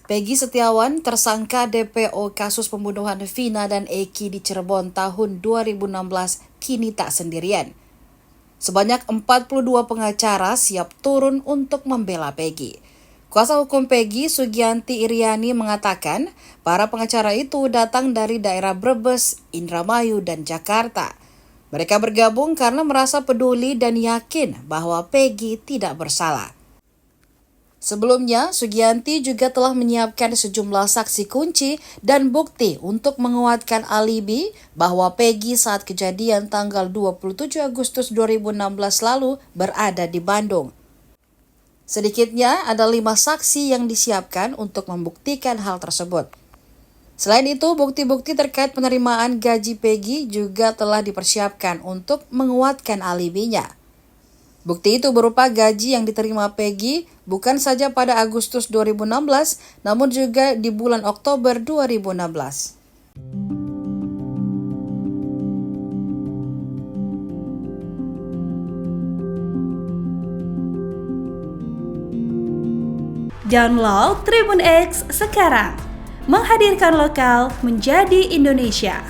Peggy Setiawan, tersangka DPO kasus pembunuhan Vina dan Eki di Cirebon tahun 2016, kini tak sendirian. Sebanyak 42 pengacara siap turun untuk membela Peggy. Kuasa hukum Peggy, Sugianti Iriani, mengatakan para pengacara itu datang dari daerah Brebes, Indramayu, dan Jakarta. Mereka bergabung karena merasa peduli dan yakin bahwa Peggy tidak bersalah. Sebelumnya, Sugianti juga telah menyiapkan sejumlah saksi kunci dan bukti untuk menguatkan alibi bahwa Peggy saat kejadian tanggal 27 Agustus 2016 lalu berada di Bandung. Sedikitnya ada 5 saksi yang disiapkan untuk membuktikan hal tersebut. Selain itu, bukti-bukti terkait penerimaan gaji Peggy juga telah dipersiapkan untuk menguatkan alibinya. Bukti itu berupa gaji yang diterima Peggy bukan saja pada Agustus 2016, namun juga di bulan Oktober 2016. Download Tribun X sekarang, menghadirkan lokal menjadi Indonesia.